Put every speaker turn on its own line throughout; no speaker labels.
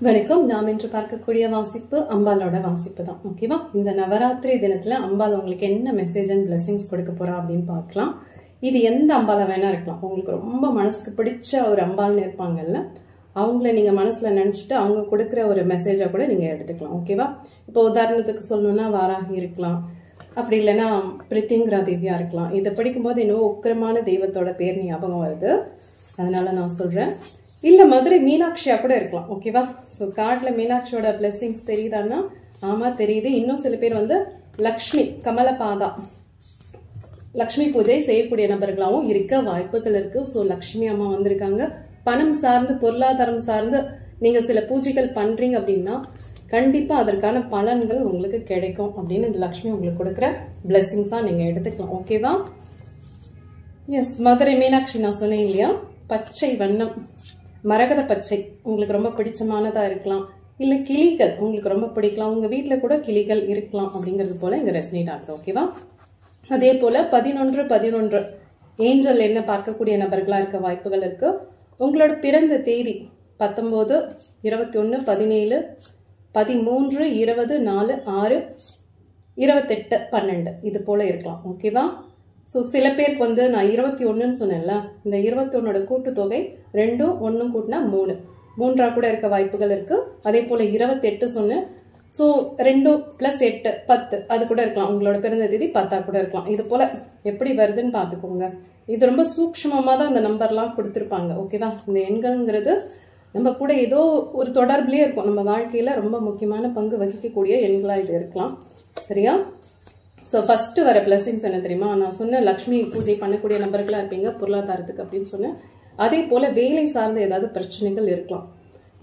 வணக்கம். நாம் இன்று பார்க்கக்கூடிய வாசிப்பு அம்பாலோட வாசிப்பு தான். ஓகேவா? இந்த நவராத்திரி தினத்துல அம்பாள் உங்களுக்கு என்ன மெசேஜ் அண்ட் பிளெஸிங்ஸ் கொடுக்க போறா அப்படின்னு பார்க்கலாம். இது எந்த அம்பால வேணா இருக்கலாம். உங்களுக்கு ரொம்ப மனசுக்கு பிடிச்ச ஒரு அம்பாள்னு இருப்பாங்கல்ல, அவங்கள நீங்க மனசுல நினைச்சிட்டு அவங்க கொடுக்குற ஒரு மெசேஜா கூட நீங்க எடுத்துக்கலாம். ஓகேவா? இப்போ உதாரணத்துக்கு சொல்லணும்னா வாராகி இருக்கலாம், அப்படி இல்லைன்னா பிரித்திங்கரா தேவியா இருக்கலாம். இதை படிக்கும்போது இன்னும் உக்கிரமான தெய்வத்தோட பேர் ஞாபகம் வருது, அதனால நான் சொல்றேன். இல்ல மதுரை மீனாட்சியா கூட இருக்கலாம். ஓகேவா? சோ கார்ட்ல மீனாட்சியோட பிளெஸிங்ஸ் தெரியுதான்னா ஆமா தெரியுது. இன்னும் சில பேர் லக்ஷ்மி கமலபாதா லக்ஷ்மி பூஜை செய்யக்கூடிய நபர்களாகவும் இருக்க வாய்ப்புகள் இருக்கு. சோ லக்ஷ்மி அம்மா வந்திருக்காங்க. பணம் சார்ந்து பொருளாதாரம் சார்ந்து நீங்க சில பூஜைகள் பண்றீங்க அப்படின்னா கண்டிப்பா அதற்கான பலன்கள் உங்களுக்கு கிடைக்கும் அப்படின்னு இந்த லக்ஷ்மி உங்களுக்கு கொடுக்குற பிளெஸிங்ஸா நீங்க எடுத்துக்கலாம். ஓகேவா? எஸ், மதுரை மீனாட்சி நான் சொன்னேன் இல்லையா, பச்சை வண்ணம் மரகத பச்சை உங்களுக்கு ரொம்ப பிடிச்சமானதா இருக்கலாம். இல்ல கிளிகள் உங்களுக்கு ரொம்ப பிடிக்கலாம், உங்க வீட்டுல கூட கிளிகள் இருக்கலாம் அப்படிங்கிறது போல இங்க ரெசனேட் ஆகுது. ஓகேவா? அதே போல 11 ஏஞ்சல் என்ன பார்க்கக்கூடிய நபர்களா இருக்க வாய்ப்புகள் இருக்கு. உங்களோட பிறந்த தேதி 19, 21, 17, 13, 20, 4, 6, 28, 12 இது போல இருக்கலாம். ஓகேவா? ஸோ சில பேருக்கு நான் 21ன்னு சொன்னேன்ல, இந்த 21ஓட கூட்டுத்தொகை 2, 1 கூட்டினா 3, 3ஆ கூட இருக்க வாய்ப்புகள் இருக்கு. அதே போல 28 சொன்னேன். ஸோ 2 + 8 10 அது கூட இருக்கலாம். உங்களோட பிறந்த தேதி 10ஆ கூட இருக்கலாம். இது போல எப்படி வருதுன்னு பாத்துக்கோங்க. இது ரொம்ப சூக்ஷ்மமா தான் இந்த நம்பர்லாம் கொடுத்துருப்பாங்க. ஓகேவா? இந்த எண்கள்ங்கிறது நம்ம கூட ஏதோ ஒரு தொடர்புலயே இருக்கும். நம்ம வாழ்க்கையில ரொம்ப முக்கியமான பங்கு வகிக்கக்கூடிய எண்களா இது இருக்கலாம். சரியா? ஸோ ஃபர்ஸ்ட் வர பிளஸிங்ஸ் என்ன தெரியுமா, நான் சொன்ன லக்ஷ்மி பூஜை பண்ணக்கூடிய நபர்களா இருப்பீங்க பொருளாதாரத்துக்கு அப்படின்னு சொன்னேன். அதே போல வேலை சார்ந்த ஏதாவது பிரச்சனைகள் இருக்கலாம்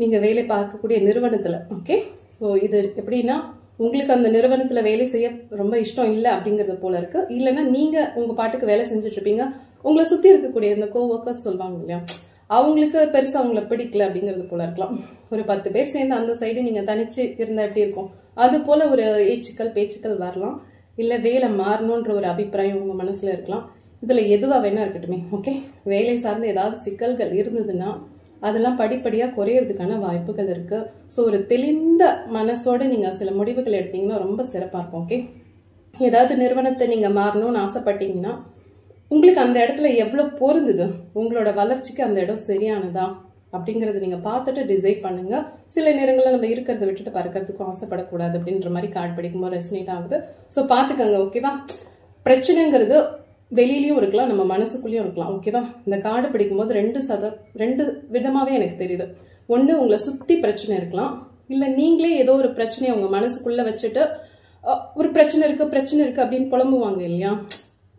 நீங்க வேலை பார்க்கக்கூடிய நிறுவனத்துல. ஓகே, ஸோ இது எப்படின்னா உங்களுக்கு அந்த நிறுவனத்துல வேலை செய்ய ரொம்ப இஷ்டம் இல்லை அப்படிங்கறது போல இருக்கு. இல்லைன்னா நீங்க உங்க பாட்டுக்கு வேலை செஞ்சுட்டு இருப்பீங்க, உங்களை சுத்தி இருக்கக்கூடிய இந்த கோவொர்க்கர்ஸ் சொல்லுவாங்க இல்லையா, அவங்களுக்கு பெருசா அவங்கள பிடிக்கல அப்படிங்கிறது போல இருக்கலாம். ஒரு 10 பேர் சேர்ந்து அந்த சைடு நீங்க தனிச்சு இருந்தா எப்படி இருக்கும், அது போல ஒரு ஏச்சுக்கள் பேச்சுக்கள் வரலாம். இல்ல வேலை மாறணும்ன்ற ஒரு அபிப்பிராயம் உங்க மனசுல இருக்கலாம். இதுல எதுவா வேணா இருக்கட்டுமே. ஓகே, வேலை சார்ந்து ஏதாவது சிக்கல்கள் இருந்ததுன்னா அதெல்லாம் படிப்படியா குறையறதுக்கான வாய்ப்புகள் இருக்கு. ஸோ ஒரு தெளிந்த மனசோட நீங்க சில முடிவுகள் எடுத்தீங்கன்னா ரொம்ப சிறப்பா இருக்கும். ஓகே, ஏதாவது நிறுவனத்தை நீங்க மாறணும்னு ஆசைப்பட்டீங்கன்னா உங்களுக்கு அந்த இடத்துல எவ்வளவு பொருந்தது, உங்களோட வளர்ச்சிக்கு அந்த இடம் சரியானதா அப்படிங்கறத நீங்க பார்த்துட்டு டிசைட் பண்ணுங்க. சில நேரங்களில் நம்ம இருக்கிறத விட்டுட்டு பறக்கிறதுக்கும் ஆசைப்படக்கூடாது அப்படின்ற மாதிரி கார்டு படிக்கும்போது ரெசனேட் ஆகுது. ஸோ பாத்துக்கோங்க. ஓகேவா? பிரச்சனைங்கிறது வெளியிலயும் இருக்கலாம், நம்ம மனசுக்குள்ளயும் இருக்கலாம். ஓகேவா? இந்த கார்டு படிக்கும்போது 2 விதமாவே எனக்கு தெரியுது. ஒண்ணு, உங்களை சுத்தி பிரச்சனை இருக்கலாம். இல்ல நீங்களே ஏதோ ஒரு பிரச்சனையை உங்க மனசுக்குள்ள வச்சுட்டு ஒரு பிரச்சனை இருக்கு அப்படின்னு புலம்புவாங்க இல்லையா,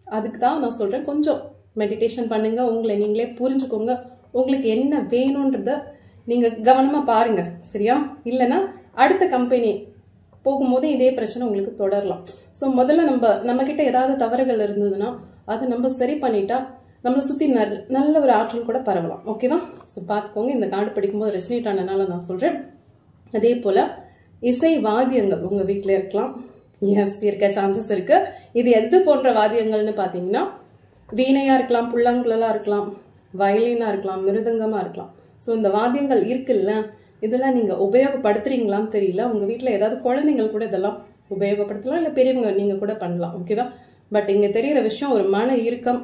அதுக்கு தான் நான் சொல்றேன், கொஞ்சம் மெடிடேஷன் பண்ணுங்க, உங்களை நீங்களே புரிஞ்சுக்கோங்க, உங்களுக்கு என்ன வேணும்ன்றத நீங்க கவனமா பாருங்க. சரியா? இல்லைன்னா அடுத்த கம்பெனி போகும்போது இதே பிரச்சனை உங்களுக்கு தொடரலாம். ஸோ முதல்ல நம்ம கிட்ட ஏதாவது தவறுகள் இருந்ததுன்னா அது நம்ம சரி பண்ணிட்டா நம்மளை சுத்தி நல்ல ஒரு ஆற்றல் கூட பரவலாம். ஓகேவா? ஸோ பார்த்துக்கோங்க. இந்த கார்டு படிக்கும்போது ரெசனேட் ஆனதுனால நான் சொல்றேன். அதே போல இசை வாத்தியங்கள் உங்க வீட்டுல இருக்கலாம். எஸ், இருக்க சான்சஸ் இருக்கு. இது எது போன்ற வாத்தியங்கள்னு பாத்தீங்கன்னா வீணையா இருக்கலாம், புல்லாங்குழலா இருக்கலாம், வயலினா இருக்கலாம், மிருதங்கமா இருக்கலாம். ஸோ இந்த வாத்தியங்கள் இருக்குல்ல, இதெல்லாம் நீங்க உபயோகப்படுத்துறீங்களான்னு தெரியல. உங்க வீட்டுல ஏதாவது குழந்தைகள் கூட இதெல்லாம் உபயோகப்படுத்தலாம், இல்ல பெரியவங்க நீங்க கூட பண்ணலாம். ஓகேவா? பட் இங்க தெரியற விஷயம், ஒரு மன இறுக்கம்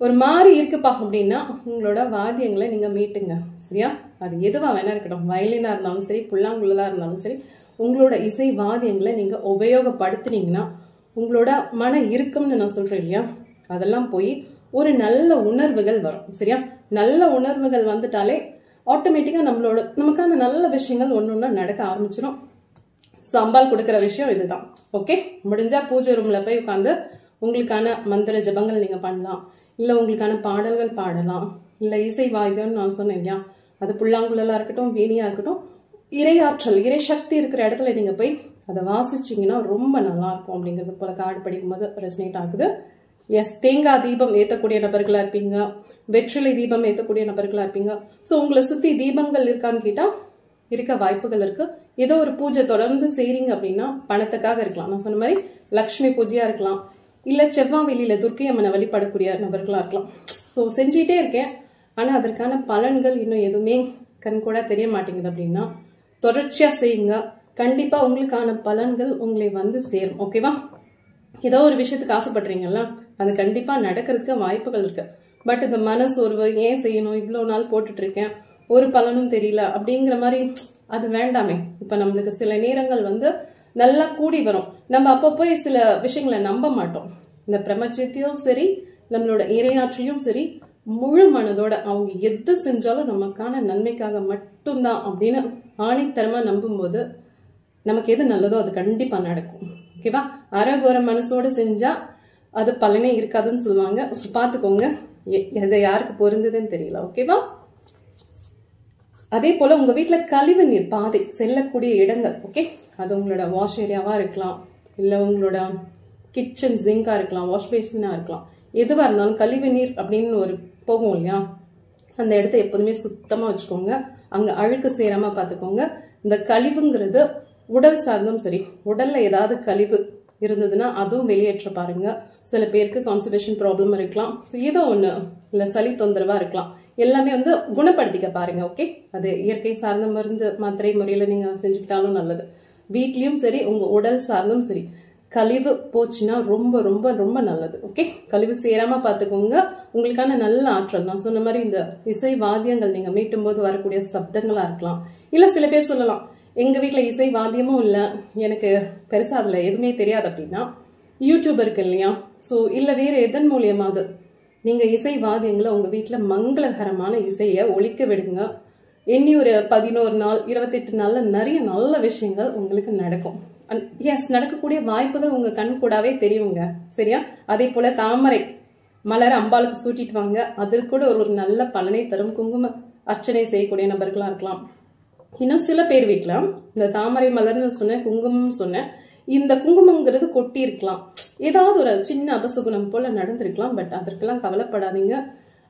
ஒரு மாதிரி இருக்குப்பா அப்படின்னா உங்களோட வாத்தியங்களை நீங்க மீட்டுங்க. சரியா? அது எதுவா வேணா இருக்கட்டும், வயலினா இருந்தாலும் சரி, புல்லாங்குழலா இருந்தாலும் சரி, உங்களோட இசை வாத்தியங்களை நீங்க உபயோகப்படுத்துனீங்கன்னா உங்களோட மன இறுக்கம்னு நான் சொல்றேன் இல்லையா, அதெல்லாம் போய் ஒரு நல்ல உணர்வுகள் வரும். சரியா? நல்ல உணர்வுகள் வந்துட்டாலே ஆட்டோமேட்டிக்கா நமக்கான நல்ல விஷயங்கள் ஒன்னொன்னா நடக்க ஆரம்பிச்சிடும். ஸோ அம்பாள் கொடுக்குற விஷயம் இதுதான். ஓகே, முடிஞ்சா பூஜை ரூம்ல போய் உட்காந்து உங்களுக்கான மந்திர ஜபங்கள் நீங்க பண்ணலாம், இல்ல உங்களுக்கான பாடல்கள் பாடலாம், இல்ல இசை வாய்தம்னு நான் சொன்னேன் இல்லையா, அது புல்லாங்குழலா இருக்கட்டும், வீணியா இருக்கட்டும், இறையாற்றல் இறை சக்தி இருக்கிற இடத்துல நீங்க போய் அதை வாசிச்சீங்கன்னா ரொம்ப நல்லா இருக்கும் அப்படிங்கிறது போல கார்டு படிக்கும்போது ரெசனேட் ஆகுது. எஸ், தேங்காய் தீபம் ஏற்றக்கூடிய நபர்களா இருப்பீங்க, வெற்றிலை தீபம் ஏற்றக்கூடிய நபர்களா இருப்பீங்க. ஸோ உங்களை சுத்தி தீபங்கள் இருக்கான்னு கேட்டா இருக்க வாய்ப்புகள் இருக்கு. ஏதோ ஒரு பூஜை தொடர்ந்து செய்றீங்க அப்படின்னா பணத்துக்காக இருக்கலாம், நான் சொன்ன மாதிரி லக்ஷ்மி பூஜையா இருக்கலாம், இல்ல செவ்வாய் வெளியில துர்க்கை அம்மனை வழிபடக்கூடிய நபர்களா இருக்கலாம். ஸோ செஞ்சுட்டே இருக்கேன், ஆனா அதற்கான பலன்கள் இன்னும் எதுவுமே கண்கூட தெரிய மாட்டேங்குது அப்படின்னா தொடர்ச்சியா செய்யுங்க. கண்டிப்பா உங்களுக்கான பலன்கள் உங்களை வந்து சேரும். ஓகேவா? ஏதோ ஒரு விஷயத்துக்கு ஆசைப்படுறீங்கல்ல, அது கண்டிப்பா நடக்கிறதுக்கு வாய்ப்புகள் இருக்கு. பட் இந்த மனசோர்வு, ஏன் செய்யணும், இவ்வளவு நாள் போட்டுட்டு இருக்கேன், ஒரு பலனும் தெரியல அப்படிங்கிற மாதிரி அது வேண்டாமே. இப்ப நம்மளுக்கு சில நேரங்கள் வந்து நல்லா கூடி வரும். நம்ம அப்போ சில விஷயங்களை நம்ப மாட்டோம். இந்த பிரபஞ்சத்தையும் சரி, நம்மளோட இறையாற்றியும் சரி, முழு மனதோட அவங்க எது செஞ்சாலும் நமக்கான நன்மைக்காக மட்டும்தான் அப்படின்னு ஆணித்தரமா நம்பும் போது நமக்கு எது நல்லதோ அது கண்டிப்பா நடக்கும். ஓகேவா? அறகுற மனசோட செஞ்சா அது பலனே இருக்காதுன்னு சொல்லுவாங்க. பாத்துக்கோங்க, எதை யாருக்கு பொருந்ததுன்னு தெரியல. ஓகேவா? அதே போல உங்க வீட்டுல கழிவு நீர் பாதை செல்லக்கூடிய இடங்கள், ஓகே, அது உங்களோட வாஷ் ஏரியாவா இருக்கலாம், இல்ல உங்களோட கிச்சன் ஜிங்கா இருக்கலாம், வாஷ் பேசினா இருக்கலாம். எதுவா இருந்தாலும் கழிவு நீர் அப்படின்னு ஒரு போகும் இல்லையா, அந்த இடத்த எப்போதுமே சுத்தமா வச்சுக்கோங்க. அங்க அழுக்கு சேராம பாத்துக்கோங்க. இந்த கழிவுங்கிறது உடல் சார்ந்தும் சரி, உடல்ல ஏதாவது கழிவு இருந்ததுன்னா அதுவும் வெளியேற்ற பாருங்க. சில பேருக்கு கான்ஸ்டிபேஷன் ப்ராப்ளம் இருக்கலாம், ஏதோ ஒண்ணு இல்ல சளி தொந்தரவா இருக்கலாம். எல்லாமே வந்து குணப்படுத்திக்க பாருங்க. ஓகே, அது இயற்கை சார்ந்த மருந்து மாத்திரை முறையில நீங்க செஞ்சுக்கிட்டாலும் நல்லது. வீட்லயும் சரி, உங்க உடல் சார்ந்தும் சரி, கழிவு போச்சுன்னா ரொம்ப ரொம்ப ரொம்ப நல்லது. ஓகே, கழிவு சேராம பாத்துக்கோங்க. உங்களுக்கான நல்ல ஆற்றல், நான் சொன்ன மாதிரி இந்த இசை வாத்தியங்கள் நீங்க மீட்டும் போது வரக்கூடிய சப்தங்களா இருக்கலாம். இல்ல சில பேர் சொல்லலாம், எங்க வீட்டுல இசை வாத்தியமும் இல்ல, எனக்கு பெருசா அதுல எதுவுமே தெரியாது அப்படின்னா, யூடியூப் இருக்கு இல்லையா, சோ இல்ல வேற எதன் மூலியமாவது நீங்க இசை வாத்தியங்களை உங்க வீட்டுல மங்களகரமான இசைய ஒலிக்க விடுங்க. எண்ணி ஒரு 11 நாள் 28 நாள்ல நிறைய நல்ல விஷயங்கள் உங்களுக்கு நடக்கும். எஸ், நடக்கக்கூடிய வாய்ப்புகள் உங்க கண் கூடாவே தெரியுங்க. சரியா? அதே போல தாமரை மலர் அம்பாளுக்கு சூட்டிட்டு வாங்க, அது கூட ஒரு நல்ல பலனை தரும். குங்கும அர்ச்சனை செய்யக்கூடிய நபர்களா இருக்கலாம். இன்னும் சில பேர் வீட்டுல இந்த தாமரை மலர்னு சொன்னேன், குங்குமம் சொன்னேன், இந்த குங்குமங்கிறது கொட்டி இருக்கலாம், ஏதாவது ஒரு சின்ன அபசகுணம் போல நடந்திருக்கலாம். பட் அதற்கெல்லாம் கவலைப்படாதீங்க.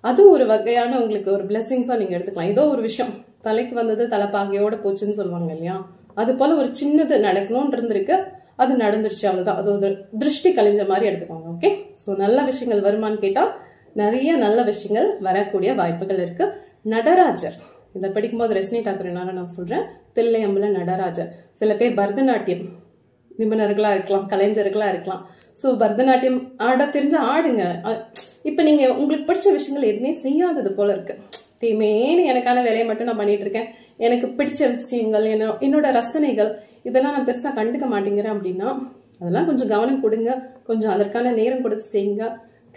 அது ஒரு வகையான உங்களுக்கு ஒரு பிளெஸிங்ஸா நீங்க எடுத்துக்கலாம். ஏதோ ஒரு விஷயம் தலைக்கு வந்தது தலைப்பாகையோட போச்சுன்னு சொல்லுவாங்க இல்லையா, அது போல ஒரு சின்னது நடக்கணும்னு இருந்திருக்கு, அது நடந்துருச்சு, அவ்வளவுதான். அது ஒரு திருஷ்டி கழிஞ்ச மாதிரி எடுத்துக்கோங்க. ஓகே, சோ நல்ல விஷயங்கள் வருமானு கேட்டா நிறைய நல்ல விஷயங்கள் வரக்கூடிய வாய்ப்புகள் இருக்கு. நடராஜர், இதை படிக்கும்போது ரெசினேட் ஆகுறதுனால நான் சொல்றேன், தில்லையம்பல நடராஜர். சில பேர் பரதநாட்டியம் நிபுணர்களா இருக்கலாம், கலைஞர்களா இருக்கலாம். சோ பரதநாட்டியம் ஆட தெரிஞ்சா ஆடுங்க. இப்ப நீங்க உங்களுக்கு பிடிச்ச விஷயங்கள் எதுவுமே செய்யாதது போல இருக்கு, தீமேனு எனக்கான வேலையை மட்டும் நான் பண்ணிட்டு இருக்கேன், எனக்கு பிடிச்ச விஷயங்கள் என்னோட ரசனைகள் இதெல்லாம் நான் பெருசா கண்டுக்க மாட்டேங்கிறேன் அப்படின்னா, அதெல்லாம் கொஞ்சம் கவனம் கொடுங்க, கொஞ்சம் அதற்கான நேரம் கொடுத்து செய்யுங்க.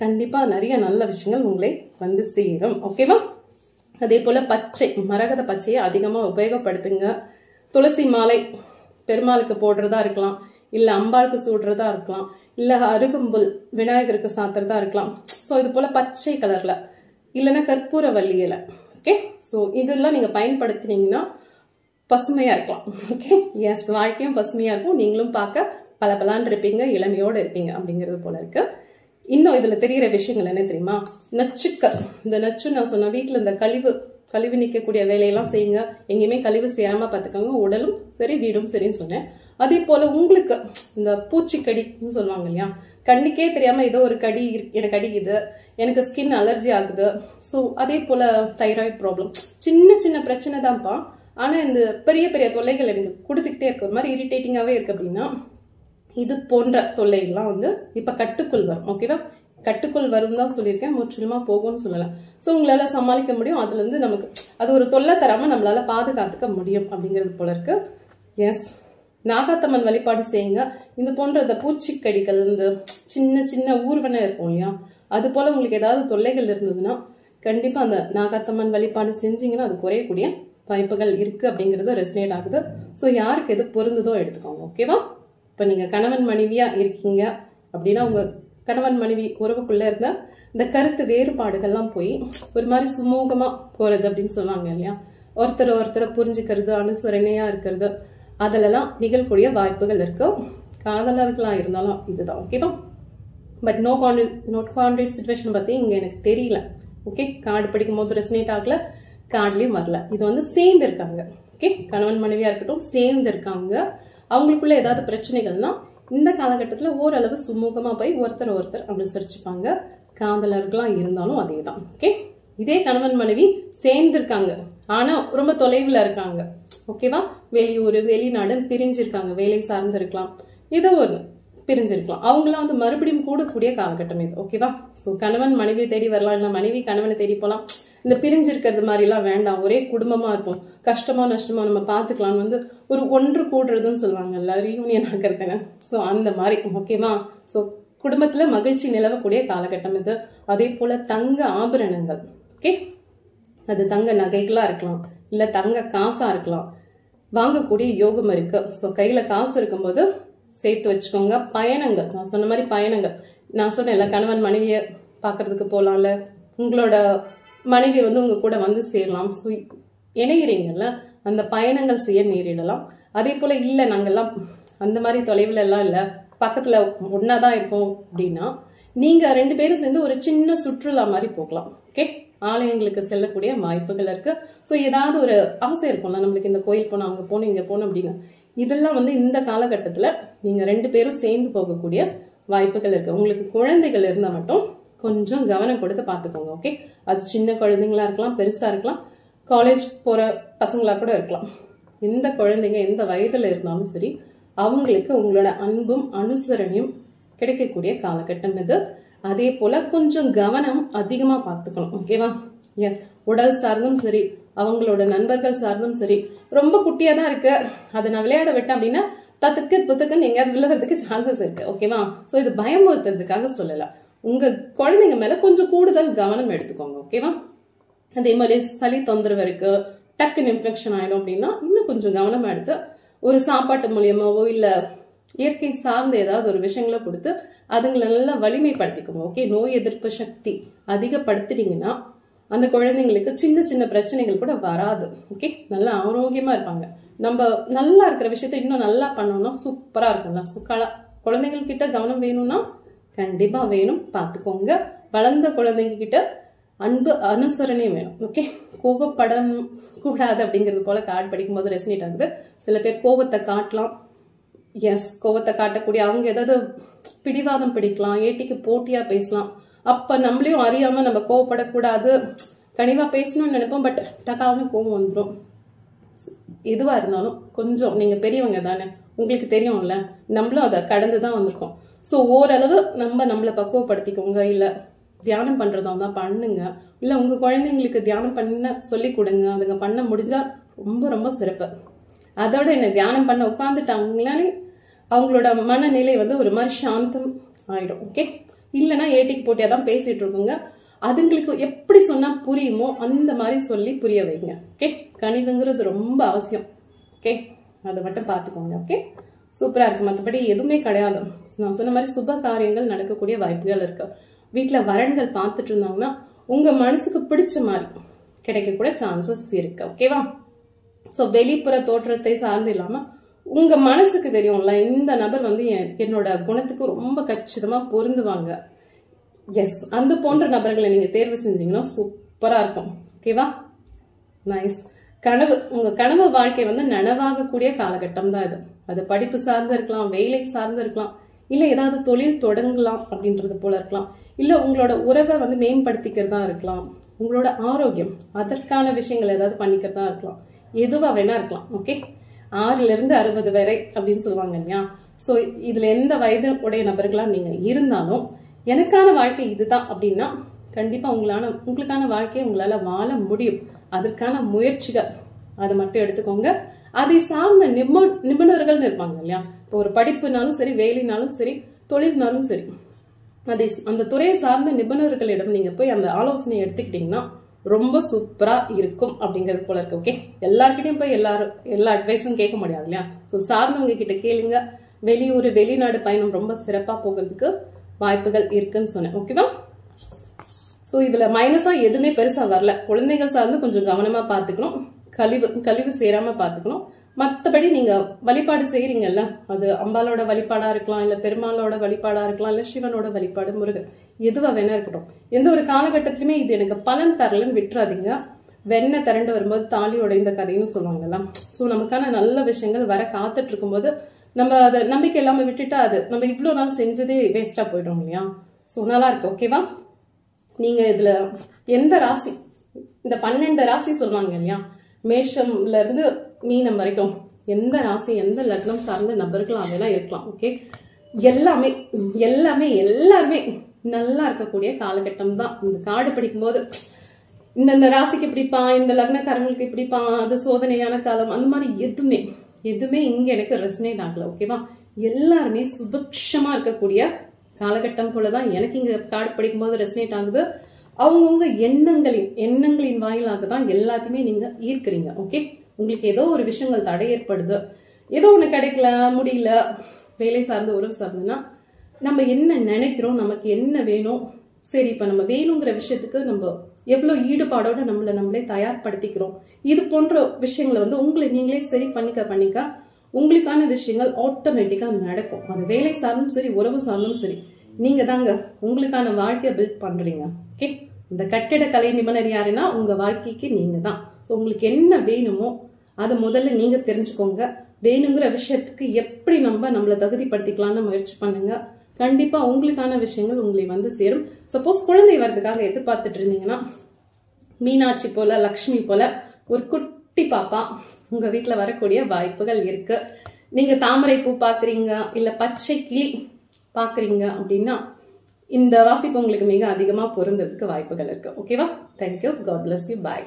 கண்டிப்பா நிறைய நல்ல விஷயங்கள் உங்களை வந்து சேரும். ஓகேவா? அதே போல பச்சை, மரகத பச்சையை அதிகமா உபயோகப்படுத்துங்க. துளசி மாலை பெருமாளுக்கு போடுறதா இருக்கலாம், இல்ல அம்பாளுக்கு சூடுறதா இருக்கலாம், இல்ல அருகம்புல் விநாயகருக்கு சாத்துறதா இருக்கலாம். சோ இது போல பச்சை கலர்ல, இல்லைன்னா கற்பூர வள்ளி இலை. ஓகே, சோ இதெல்லாம் நீங்க பயன்படுத்தினீங்கன்னா பசுமையா இருக்கலாம். ஓகே, எஸ், வாழ்க்கையும் பசுமையா இருக்கும், நீங்களும் பார்க்க பலபலான் இருப்பீங்க, இளமையோட இருப்பீங்க அப்படிங்கிறது போல இருக்கு. இன்னும் இதுல தெரிகிற விஷயங்கள் என்ன தெரியுமா, நச்சுக்கள். இந்த நச்சு நான் சொன்ன வீட்டுல இந்த கழிவு நீக்கக்கூடிய வேலையெல்லாம் செய்யுங்க. எங்கேயுமே கழிவு சேராம பாத்துக்கோங்க, உடலும் சரி வீடும் சரின்னு சொன்னேன். அதே போல உங்களுக்கு இந்த பூச்சிக்கடின்னு சொல்லுவாங்க இல்லையா, கண்ணுக்கே தெரியாம ஏதோ ஒரு கடி எனக்கு கடிக்குது, எனக்கு ஸ்கின் அலர்ஜி ஆகுது, சோ அதே போல தைராய்டு ப்ராப்ளம், சின்ன சின்ன பிரச்சனை தான்ப்பா, ஆனா இந்த பெரிய பெரிய தொல்லைகள் எனக்கு கொடுத்துக்கிட்டே இருக்கு, ஒரு மாதிரி இரிட்டேட்டிங்காவே இருக்கு அப்படின்னா, இது போன்ற தொல்லைகள்லாம் வந்து இப்ப கட்டுக்குள் வரும். ஓகேவா? கட்டுக்குள் வரும் தான் சொல்லியிருக்கேன், முற்றிலுமா போகும்னு சொல்லலாம். சோ உங்களால சமாளிக்க முடியும், அதுல இருந்து நமக்கு அது ஒரு தொல்லை தராம நம்மளால பாதுகாத்துக்க முடியும் அப்படிங்கிறது போல இருக்கு. எஸ், நாகாத்தம்மன் வழிபாடு செய்யுங்க. இது போன்ற இந்த பூச்சிக்கடிகள், இந்த சின்ன சின்ன ஊர்வன இருக்கும் இல்லையா, அது போல உங்களுக்கு ஏதாவது தொல்லைகள் இருந்ததுன்னா கண்டிப்பா அந்த நாகாத்தம்மன் வழிபாடு செஞ்சீங்கன்னா அது குறையக்கூடிய வாய்ப்புகள் இருக்கு அப்படிங்கறது ரெசனேட் ஆகுது. சோ யாருக்கு எது பொருந்ததோ எடுத்துக்கோங்க. ஓகேவா? இப்ப நீங்க கணவன் மனைவியா இருக்கீங்க அப்படின்னா, உங்க கணவன் மனைவி உறவுக்குள்ள இருந்த இந்த கருத்து வேறுபாடுகள்லாம் போய் ஒரு மாதிரி சுமூகமா போறது அப்படின்னு சொல்லுவாங்க இல்லையா, ஒருத்தரை புரிஞ்சுக்கிறது, அனுசரணையா இருக்கிறது, அதுலலாம் நிகழக்கூடிய வாய்ப்புகள் இருக்கு. காதலர்களா இருந்தாலும் இதுதான். ஓகேவா? பட் நோ கான்டாக்ட் சிச்சுவேஷன் பத்தி இங்க எனக்கு தெரியல. ஓகே, கார்டு படிக்கும் போது ரெசனேட் ஆகல, கார்ட்லயும் வரல. இது வந்து சேர்ந்து இருக்காங்க. ஓகே, கணவன் மனைவியா இருக்கட்டும், சேர்ந்து இருக்காங்க. அவங்களுக்குள்ள ஏதாவது பிரச்சனைகள்னா இந்த காலகட்டத்துல ஓரளவு சுமூகமா போய் ஒருத்தர் அனுசரிச்சுப்பாங்க. காதலர்களா இருந்தாலும் அதே தான். ஓகே, இதே கணவன் மனைவி சேர்ந்து இருக்காங்க, ஆனா ரொம்ப தொலைவுல இருக்காங்க. ஓகேவா? வெளியூர் வெளிநாடு பிரிஞ்சிருக்காங்க, வேலை சார்ந்து இருக்கலாம், ஏதோ ஒரு பிரிஞ்சிருக்கலாம், அவங்களாம் வந்து மறுபடியும் கூடக்கூடிய காலகட்டம் இது. ஓகேவா? ஸோ கணவன் மனைவியை தேடி வரலாம், இல்லை மனைவி கணவனை தேடி போகலாம். இந்த பிரிஞ்சிருக்கிறது மாதிரி எல்லாம் வேண்டாம், ஒரே குடும்பமா இருக்கும், கஷ்டமா நஷ்டமா நம்ம பாத்துக்கலாம், வந்து ஒரு ஒன்று கூடுறதுன்னு சொல்லுவாங்கல்ல, ரீயூனியன் ஆகிறதுன்னு. ஸோ அந்த மாதிரி. ஓகேவா? ஸோ குடும்பத்துல மகிழ்ச்சி நிலவக்கூடிய காலகட்டம் இது. அதே போல தங்க ஆபரணங்கள், ஓகே, அது தங்க நகைகளா இருக்கலாம், இல்ல தங்க காசா இருக்கலாம், வாங்கக்கூடிய யோகம் இருக்கு. ஸோ கையில காசு இருக்கும்போது சேர்த்து வச்சுக்கோங்க. பயணங்கள், நான் சொன்ன மாதிரி பயணங்கள், நான் சொன்னேன்ல கணவன் மனைவிய பாக்குறதுக்கு போலாம்ல, உங்களோட மனைவி வந்து உங்க கூட வந்து சேரலாம். ஸோ இணைகிறீங்கல்ல, அந்த பயணங்கள் செய்ய நேரிடலாம். அதே போல இல்ல நாங்கெல்லாம் அந்த மாதிரி தொலைவுல எல்லாம் இல்ல, பக்கத்துல ஒன்னாதான் இருக்கோம் அப்படின்னா நீங்க 2 பேரும் சேர்ந்து ஒரு சின்ன சுற்றுலா மாதிரி போகலாம். ஓகே, ஆலயங்களுக்கு செல்லக்கூடிய வாய்ப்புகள் இருக்கு. ஸோ ஏதாவது ஒரு ஆசை இருக்கும்ல, நம்மளுக்கு இந்த கோயில் போனோம், அங்க போனோம், இங்க போனோம் அப்படின்னு, இதெல்லாம் வந்து இந்த காலகட்டத்துல நீங்க 2 பேரும் சேர்ந்து போகக்கூடிய வாய்ப்புகள் இருக்கு. உங்களுக்கு குழந்தைகள் இருந்தா மட்டும் கொஞ்சம் கவனம் கொடுத்து பாத்துக்கோங்க. ஓகே, அது சின்ன குழந்தைங்களா இருக்கலாம், பெருசா இருக்கலாம், காலேஜ் போற பசங்களா கூட இருக்கலாம். எந்த குழந்தைங்க எந்த வயதுல இருந்தாலும் சரி, அவங்களுக்கு உங்களோட அன்பும் அனுசரணையும் கிடைக்கக்கூடிய காலகட்டம் இது. அதே போல கொஞ்சம் கவனம் அதிகமா பார்த்துக்கணும். ஓகேவா? எஸ், உடல் சார்ந்தும் சரி, அவங்களோட நண்பர்கள் சார்ந்தும் சரி. ரொம்ப குட்டியா தான் இருக்கு, அதை நான் விளையாட விட்டேன் அப்படின்னா தத்துக்கு புத்துக்குன்னு எங்கேயாவது விழுறதுக்கு சான்சஸ் இருக்கு. ஓகேவா? சோ இது பயமுறுத்துறதுக்காக சொல்லல, உங்க குழந்தைங்க மேல கொஞ்சம் கூடுதல் கவனம் எடுத்துக்கோங்க. ஓகேவா? அதே மாதிரி சளி தொந்தரவு இருக்கு, டக்குன்னு இன்ஃபெக்ஷன் ஆயிடும் அப்படின்னா இன்னும் கொஞ்சம் கவனமா எடுத்து ஒரு சாப்பாட்டு மூலியமாவோ இல்ல இயற்கை சார்ந்த ஏதாவது ஒரு விஷயங்களை கொடுத்து அதுங்களை நல்லா வலிமைப்படுத்திக்கோங்க. ஓகே, நோய் எதிர்ப்பு சக்தி அதிகப்படுத்தினீங்கன்னா அந்த குழந்தைங்களுக்கு சின்ன சின்ன பிரச்சனைகள் கூட வராது. ஓகே, நல்லா ஆரோக்கியமா இருப்பாங்க. நம்ம நல்லா இருக்கிற விஷயத்த இன்னும் நல்லா பண்ணோம்னா சூப்பரா இருக்கும்ல. குழந்தைகள் கிட்ட கவனம் வேணும்னா கண்டிப்பா வேணும், பாத்துக்கோங்க. வளர்ந்த குழந்தைங்க கிட்ட அன்பு அனுசரணை வேணும். ஓகே, கோபப்படம் கூடாது அப்படிங்கிறது போல கார்டு படிக்கும் போது ரெசனேட் ஆகுது. சில பேர் கோபத்தை காட்டலாம், எஸ், கோபத்தை காட்டக்கூடிய அவங்க ஏதாவது பிடிவாதம் பிடிக்கலாம், ஏட்டிக்கு போட்டியா பேசலாம். அப்ப நம்மளையும் அறியாம நம்ம கோவப்படக்கூடாது, கனிவா பேசணும்னு நினைப்போம், பட் டக்காவே கோவம் வந்துடும். எதுவா இருந்தாலும் கொஞ்சம் நீங்க பெரியவங்க தானே, உங்களுக்கு தெரியும்ல, நம்மளும் அதை கடந்துதான் வந்திருக்கோம். சோ ஓரளவு நம்மளை பக்குவப்படுத்திக்கோங்க. இல்ல தியானம் பண்றதா தான் பண்ணுங்க, இல்ல உங்க குழந்தைங்களுக்கு தியானம் பண்ண சொல்லி கொடுங்க, அதுங்க பண்ண முடிஞ்சா ரொம்ப ரொம்ப சிறப்பு. அதோட என்ன, தியானம் பண்ண உட்காந்துட்டாங்களாலே அவங்களோட மனநிலை வந்து ஒரு மாதிரி சாந்தம் ஆயிடும். ஓகே, இல்லைன்னா ஏட்டிக்கு போட்டியா தான் பேசிட்டு இருக்குங்க, அதுங்களுக்கு எப்படி சொன்னா புரியுமோ அந்த மாதிரி சொல்லி புரிய வைங்க. ஓகே, கனிவுங்கிறது ரொம்ப அவசியம். ஓகே, அதை மட்டும் பாத்துக்கோங்க. ஓகே, சூப்பரா இருக்கு. மற்றபடி எதுவுமே கிடையாது. நான் சொன்ன மாதிரி சுப காரியங்கள் நடக்கக்கூடிய வாய்ப்புகள் இருக்கு. வீட்டுல வரன்கள் பார்த்துட்டு இருந்தாங்கன்னா உங்க மனசுக்கு பிடிச்ச மாதிரி கிடைக்கக்கூட சான்சஸ் இருக்கு. ஓகேவா? சோ வெளிப்புற தோற்றத்தை சார்ந்து இல்லாம உங்க மனசுக்கு தெரியும்ல, இந்த நபர் வந்து என்னோட குணத்துக்கு ரொம்ப கச்சிதமா பொருந்துவாங்க, எஸ், அந்த போன்ற நபர்களை நீங்க தேர்வு செஞ்சீங்கன்னா சூப்பரா இருக்கும். ஓகேவா? நைஸ். கனவு, உங்க கனவு வாழ்க்கை வந்து நனவாகக்கூடிய காலகட்டம் தான் இது. அது படிப்பு சார்ந்து இருக்கலாம், வேலை சார்ந்து இருக்கலாம், இல்ல ஏதாவது தொழில் தொடங்கலாம் அப்படின்றது போல இருக்கலாம், இல்ல உங்களோட உறவை வந்து மேம்படுத்திக்கிறதா இருக்கலாம், உங்களோட ஆரோக்கியம் அதற்கான விஷயங்கள் ஏதாவது பண்ணிக்கிறதா இருக்கலாம், எதுவா வேணா இருக்கலாம். ஓகே, 6 இருந்து 60 வரை அப்படின்னு சொல்லுவாங்க இல்லையா? சோ இதுல எந்த வயது உடைய நபர்களா நீங்க இருந்தாலும் எனக்கான வாழ்க்கை இதுதான் அப்படின்னா கண்டிப்பா உங்களுக்கான வாழ்க்கையை உங்களால வாழ முடியும். அதற்கான முயற்சிகள் அதை மட்டும் எடுத்துக்கோங்க. அதை சார்ந்த நிபுணர்கள் இருப்பாங்க இல்லையா? இப்போ ஒரு படிப்புனாலும் சரி, வேலைனாலும் சரி, தொழில்னாலும் சரி, அந்த துறையை சார்ந்த நிபுணர்களிடம் நீங்க போய் அந்த ஆலோசனை எடுத்துக்கிட்டீங்கன்னா ரொம்ப சூப்பரா இருக்கும் அப்படிங்கிறது போல இருக்கு. ஓகே, எல்லார்கிட்டையும் போய் எல்லா அட்வைஸும் கேட்க முடியாது இல்லையா? சோ சார்ந்தவங்க கிட்ட கேளுங்க. வெளியூர் வெளிநாடு பயணம் ரொம்ப சிறப்பா போகிறதுக்கு வாய்ப்புகள் இருக்குன்னு சொன்னேன். ஓகேவா? சோ இதுல மைனஸா எதுவுமே பெருசா வரல. குழந்தைகள் சார்ந்து கொஞ்சம் கவனமா பாத்துக்கணும், கழிவு சேராம பாத்துக்கணும். மத்தபடி நீங்க வழிபாடு செய்யறீங்கல்ல, அது அம்பாலோட வழிபாடா இருக்கலாம், இல்ல பெருமாளோட வழிபாடா இருக்கலாம், இல்ல சிவனோட வழிபாடு, முருகன், எதுவா வேணா இருக்கட்டும். எந்த ஒரு காலகட்டத்திலுமே இது எனக்கு பலன் தரலன்னு விட்டுறாதீங்க. வெண்ணெய் திரண்டு வரும்போது தாலி உடைந்த கதைன்னு சொல்லுவாங்கல்ல. சோ நமக்கான நல்ல விஷயங்கள் வர காத்துட்டு இருக்கும்போது நம்ம அதை நம்பிக்கை இல்லாம விட்டுட்டா அது நம்ம இவ்வளவு நாள் செஞ்சதே வேஸ்டா போயிடும் இல்லையா? சோ நல்லா இருக்கு. ஓகேவா? நீங்க இதுல எந்த ராசி, இந்த 12 ராசி சொல்லுவாங்க இல்லையா, மேஷம்ல இருந்து மீனம் வரைக்கும் எந்த ராசி எந்த லக்னம் சார்ந்த நபர்களும் அதெல்லாம் இருக்கலாம். ஓகே, எல்லாமே எல்லாமே எல்லாருமே நல்லா இருக்கக்கூடிய காலகட்டம் தான். இந்த கார்டு படிக்கும்போது இந்த ராசிக்கு இப்படிப்பா, இந்த லக்னக்காரங்களுக்கு இப்படிப்பா, அது சோதனையான காலம், அந்த மாதிரி எதுவுமே இங்க எனக்கு ரெசனேட் ஆகல. ஓகேவா, எல்லாருமே சுபக்ஷமா இருக்கக்கூடிய காலகட்டம் போலதான் எனக்கு இங்க கார்டு படிக்கும்போது ரெசனேட் ஆகுது. அவங்கவுங்க எண்ணங்களின் வாயிலாக தான் எல்லாத்தையுமே நீங்க ஈர்க்கிறீங்க. ஓகே, உங்களுக்கு ஏதோ ஒரு விஷயங்கள் தடை ஏற்படுது, ஏதோ ஒண்ணு கிடைக்கல, முடியல, வேலை சார்ந்த உறவு சார்ந்துன்னா நம்ம என்ன நினைக்கிறோம், நமக்கு என்ன வேணும், சரி இப்ப நம்ம வேணுங்கிற விஷயத்துக்கு நம்ம எவ்வளவு ஈடுபாடோட நம்மளே தயார்படுத்திக்கிறோம். இது போன்ற விஷயங்களை உங்களை நீங்களே சரி பண்ணிக்க உங்களுக்கான விஷயங்கள் ஆட்டோமேட்டிக்கா நடக்கும். அது வேலை சார்ந்தும் சரி, உறவு சார்ந்தும் சரி, நீங்க தாங்க உங்களுக்கான வாழ்க்கையை பில்ட் பண்றீங்க. ஓகே, இந்த கட்டிட கலை நிபுணர் யாருன்னா உங்க வாழ்க்கைக்கு நீங்க தான். உங்களுக்கு என்ன வேணுமோ அதை முதல்ல நீங்க தெரிஞ்சுக்கோங்க. வேணுங்கிற விஷயத்துக்கு எப்படி நம்மளை தகுதிப்படுத்திக்கலாம்னு முயற்சி பண்ணுங்க. கண்டிப்பா உங்களுக்கான விஷயங்கள் உங்களை சேரும். சப்போஸ் குழந்தை வரதுக்காக எதிர்பார்த்துட்டு இருந்தீங்கன்னா, மீனாட்சி போல, லக்ஷ்மி போல ஒரு குட்டி பாப்பா உங்க வீட்டுல வரக்கூடிய வாய்ப்புகள் இருக்கு. நீங்க தாமரை பூ பாக்குறீங்க, இல்ல பச்சை கிளி பாக்குறீங்க அப்படின்னா இந்த வாசிப்பு உங்களுக்கு மிக அதிகமா பொருந்ததுக்கு வாய்ப்புகள் இருக்கு. ஓகேவா, thank you, god bless you, bye.